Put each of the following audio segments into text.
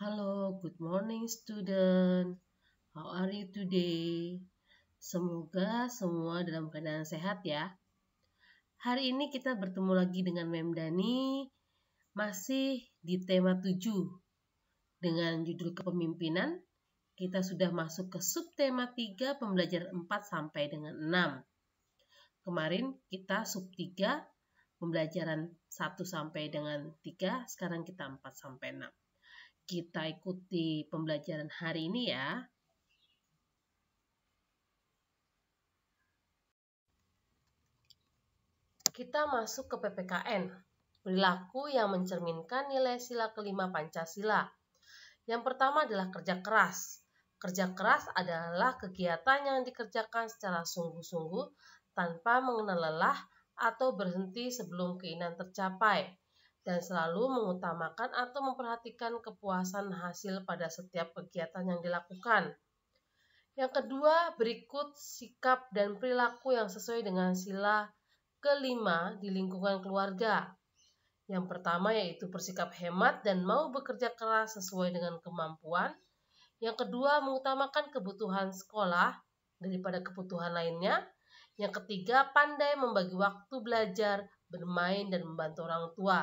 Halo, good morning student. How are you today? Semoga semua dalam keadaan sehat ya. Hari ini kita bertemu lagi dengan Mem Dani, masih di tema 7 dengan judul kepemimpinan. Kita sudah masuk ke subtema 3 pembelajaran 4 sampai dengan 6. Kemarin kita sub 3 pembelajaran 1 sampai dengan 3, sekarang kita 4 sampai 6. Kita ikuti pembelajaran hari ini ya. Kita masuk ke PPKN, perilaku yang mencerminkan nilai sila kelima Pancasila. Yang pertama adalah kerja keras. Kerja keras adalah kegiatan yang dikerjakan secara sungguh-sungguh tanpa mengenal lelah atau berhenti sebelum keinginan tercapai, dan selalu mengutamakan atau memperhatikan kepuasan hasil pada setiap kegiatan yang dilakukan. Yang kedua, berikut sikap dan perilaku yang sesuai dengan sila kelima di lingkungan keluarga. Yang pertama yaitu bersikap hemat dan mau bekerja keras sesuai dengan kemampuan. Yang kedua, mengutamakan kebutuhan sekolah daripada kebutuhan lainnya. Yang ketiga, pandai membagi waktu belajar, bermain, dan membantu orang tua.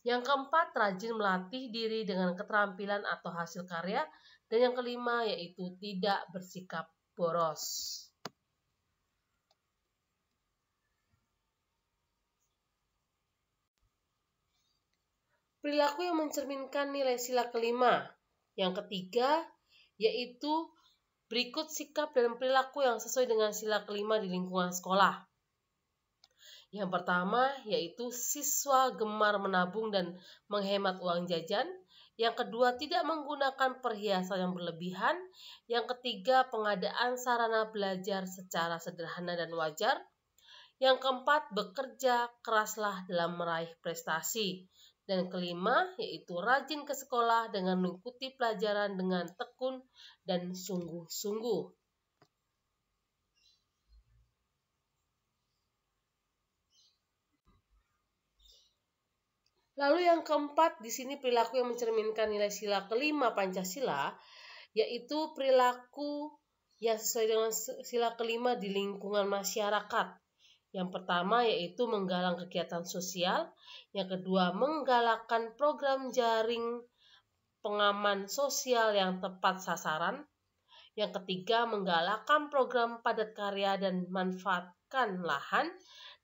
Yang keempat, rajin melatih diri dengan keterampilan atau hasil karya. Dan yang kelima yaitu tidak bersikap boros. Perilaku yang mencerminkan nilai sila kelima. Yang ketiga yaitu berikut sikap dan perilaku yang sesuai dengan sila kelima di lingkungan sekolah. Yang pertama yaitu siswa gemar menabung dan menghemat uang jajan. Yang kedua, tidak menggunakan perhiasan yang berlebihan. Yang ketiga, pengadaan sarana belajar secara sederhana dan wajar. Yang keempat, bekerja keraslah dalam meraih prestasi. Dan kelima, yaitu rajin ke sekolah dengan mengikuti pelajaran dengan tekun dan sungguh-sungguh. Lalu yang keempat, di sini perilaku yang mencerminkan nilai sila kelima Pancasila, yaitu perilaku yang sesuai dengan sila kelima di lingkungan masyarakat. Yang pertama yaitu menggalang kegiatan sosial, yang kedua menggalakkan program jaring pengaman sosial yang tepat sasaran, yang ketiga menggalakkan program padat karya dan manfaatkan lahan,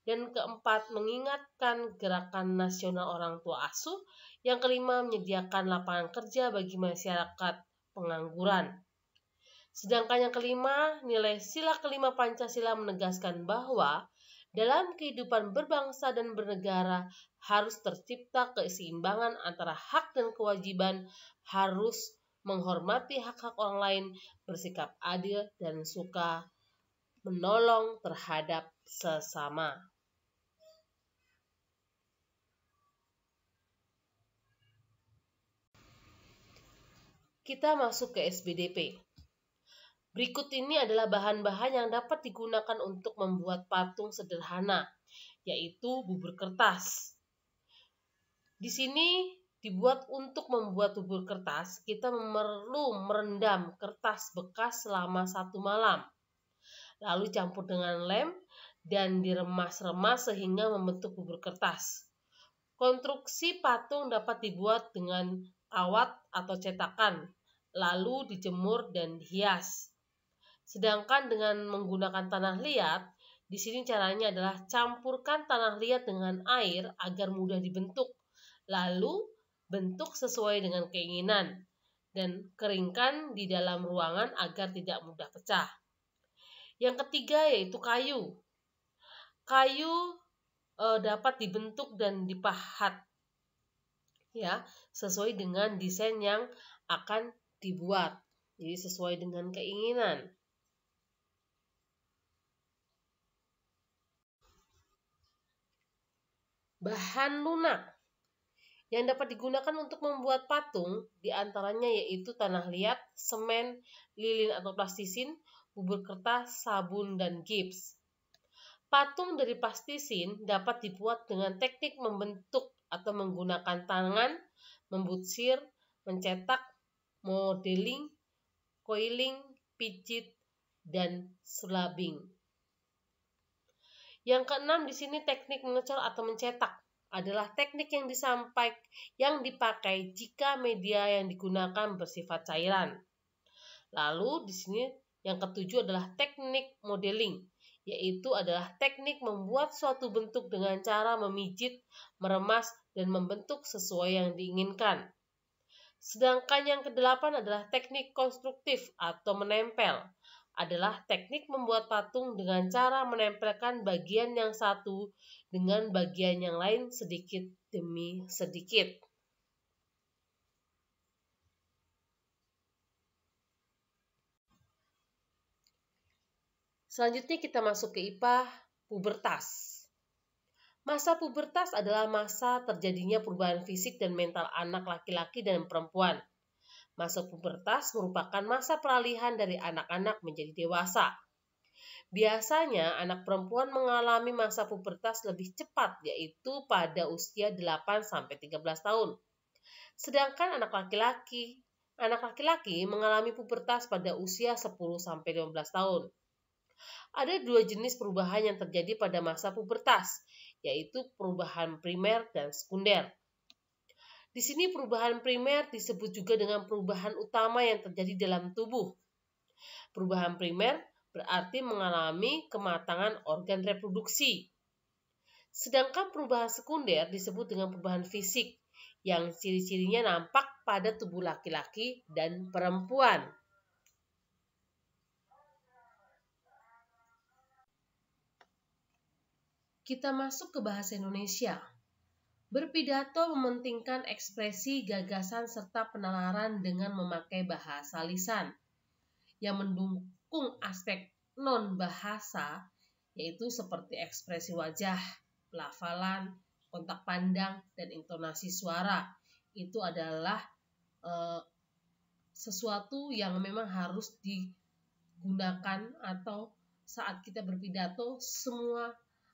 dan keempat mengingatkan gerakan nasional orang tua asuh, yang kelima menyediakan lapangan kerja bagi masyarakat pengangguran. Sedangkan yang kelima, nilai sila kelima Pancasila menegaskan bahwa dalam kehidupan berbangsa dan bernegara harus tercipta keseimbangan antara hak dan kewajiban, harus menghormati hak-hak orang lain, bersikap adil, dan suka menolong terhadap sesama. Kita masuk ke SBDP. Berikut ini adalah bahan-bahan yang dapat digunakan untuk membuat patung sederhana, yaitu bubur kertas. Di sini dibuat untuk membuat bubur kertas, kita perlu merendam kertas bekas selama 1 malam. Lalu campur dengan lem dan diremas-remas sehingga membentuk bubur kertas. Konstruksi patung dapat dibuat dengan kawat atau cetakan, lalu dijemur dan dihias. Sedangkan dengan menggunakan tanah liat, di sini caranya adalah campurkan tanah liat dengan air agar mudah dibentuk. Lalu bentuk sesuai dengan keinginan dan keringkan di dalam ruangan agar tidak mudah pecah. Yang ketiga yaitu kayu. Kayu dapat dibentuk dan dipahat ya, sesuai dengan desain yang akan dibuat. Jadi sesuai dengan keinginan. Bahan lunak yang dapat digunakan untuk membuat patung diantaranya yaitu tanah liat, semen, lilin atau plastisin, bubur kertas, sabun, dan gips. Patung dari plastisin dapat dibuat dengan teknik membentuk atau menggunakan tangan, membutsir, mencetak, modeling, coiling, pijit, dan slaving. Yang keenam di sini teknik mengecor atau mencetak adalah teknik yang dipakai jika media yang digunakan bersifat cairan. Lalu di sini yang ketujuh adalah teknik modeling, yaitu adalah teknik membuat suatu bentuk dengan cara memijit, meremas, dan membentuk sesuai yang diinginkan. Sedangkan yang kedelapan adalah teknik konstruktif atau menempel, adalah teknik membuat patung dengan cara menempelkan bagian yang satu dengan bagian yang lain sedikit demi sedikit. Selanjutnya kita masuk ke IPA, pubertas. Masa pubertas adalah masa terjadinya perubahan fisik dan mental anak laki-laki dan perempuan. Masa pubertas merupakan masa peralihan dari anak-anak menjadi dewasa. Biasanya anak perempuan mengalami masa pubertas lebih cepat, yaitu pada usia 8-13 tahun. Sedangkan anak laki-laki mengalami pubertas pada usia 10-15 tahun. Ada dua jenis perubahan yang terjadi pada masa pubertas, yaitu perubahan primer dan sekunder. Di sini perubahan primer disebut juga dengan perubahan utama yang terjadi dalam tubuh. Perubahan primer berarti mengalami kematangan organ reproduksi. Sedangkan perubahan sekunder disebut dengan perubahan fisik yang ciri-cirinya nampak pada tubuh laki-laki dan perempuan. Kita masuk ke bahasa Indonesia. Berpidato mementingkan ekspresi, gagasan, serta penalaran dengan memakai bahasa lisan yang mendukung aspek non-bahasa, yaitu seperti ekspresi wajah, pelafalan, kontak pandang, dan intonasi suara. Itu adalah sesuatu yang memang harus digunakan atau saat kita berpidato semua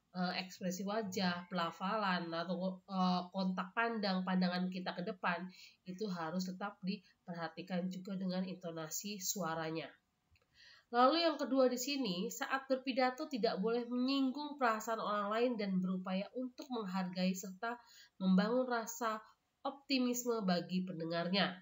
ekspresi wajah, pelafalan, atau kontak pandangan kita ke depan itu harus tetap diperhatikan juga dengan intonasi suaranya. Lalu yang kedua di sini, saat berpidato tidak boleh menyinggung perasaan orang lain dan berupaya untuk menghargai serta membangun rasa optimisme bagi pendengarnya.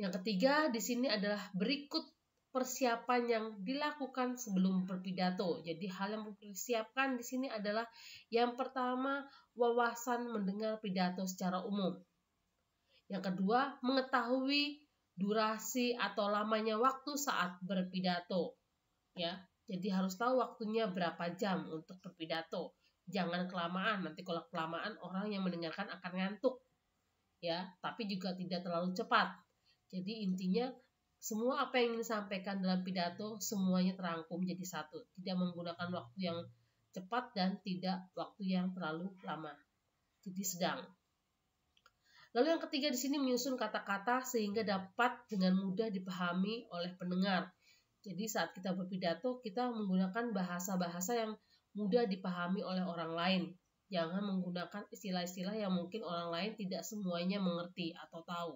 Yang ketiga di sini adalah berikut persiapan yang dilakukan sebelum berpidato. Jadi hal yang dipersiapkan di sini adalah yang pertama, wawasan mendengar pidato secara umum. Yang kedua, mengetahui durasi atau lamanya waktu saat berpidato. Ya, jadi harus tahu waktunya berapa jam untuk berpidato. Jangan kelamaan, nanti kalau kelamaan orang yang mendengarkan akan ngantuk. Ya, tapi juga tidak terlalu cepat. Jadi intinya semua apa yang ingin disampaikan dalam pidato semuanya terangkum jadi satu, tidak menggunakan waktu yang cepat dan tidak waktu yang terlalu lama. Jadi sedang. Lalu yang ketiga di sini menyusun kata-kata sehingga dapat dengan mudah dipahami oleh pendengar. Jadi saat kita berpidato kita menggunakan bahasa-bahasa yang mudah dipahami oleh orang lain. Jangan menggunakan istilah-istilah yang mungkin orang lain tidak semuanya mengerti atau tahu.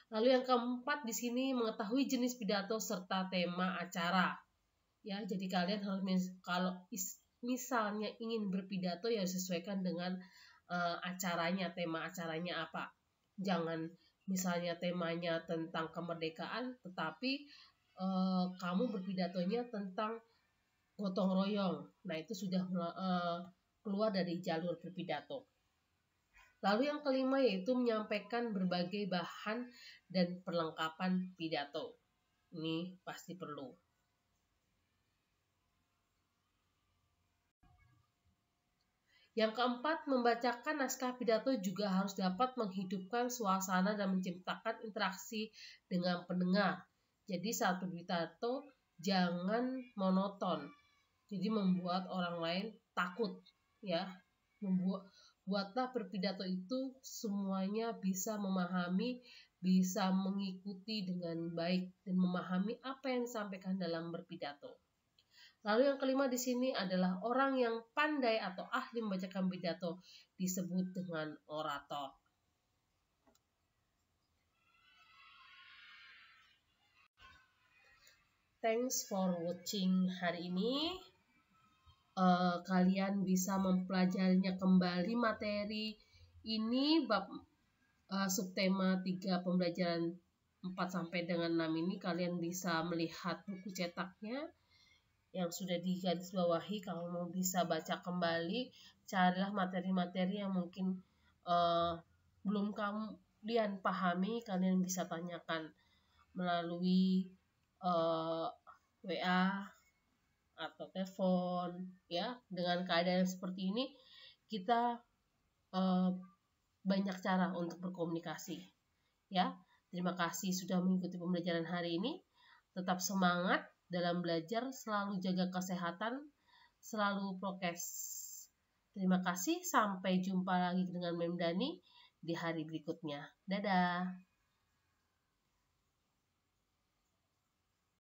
Lalu yang keempat di sini mengetahui jenis pidato serta tema acara. Ya, jadi kalian harus kalau misalnya ingin berpidato ya sesuaikan dengan acaranya, tema acaranya apa. Jangan misalnya temanya tentang kemerdekaan, tetapi kamu berpidatonya tentang gotong royong. Nah, itu sudah keluar dari jalur berpidato. Lalu yang kelima yaitu menyampaikan berbagai bahan dan perlengkapan pidato. Ini pasti perlu. Yang keempat, membacakan naskah pidato juga harus dapat menghidupkan suasana dan menciptakan interaksi dengan pendengar. Jadi saat berpidato jangan monoton. Jadi membuat orang lain takut, ya. Buatlah berpidato itu semuanya bisa memahami, bisa mengikuti dengan baik dan memahami apa yang disampaikan dalam berpidato. Lalu yang kelima di sini adalah orang yang pandai atau ahli membacakan pidato disebut dengan orator. Thanks for watching hari ini. Kalian bisa mempelajarinya kembali materi ini bab subtema 3 pembelajaran 4 sampai dengan 6 ini. Kalian bisa melihat buku cetaknya yang sudah digarisbawahi. Kalau mau bisa baca kembali, carilah materi-materi yang mungkin belum kalian pahami. Kalian bisa tanyakan melalui WA atau telepon, ya. Dengan keadaan seperti ini kita banyak cara untuk berkomunikasi, ya. Terima kasih sudah mengikuti pembelajaran hari ini. Tetap semangat dalam belajar, selalu jaga kesehatan, selalu prokes. Terima kasih, sampai jumpa lagi dengan Mem Dani di hari berikutnya. Dadah.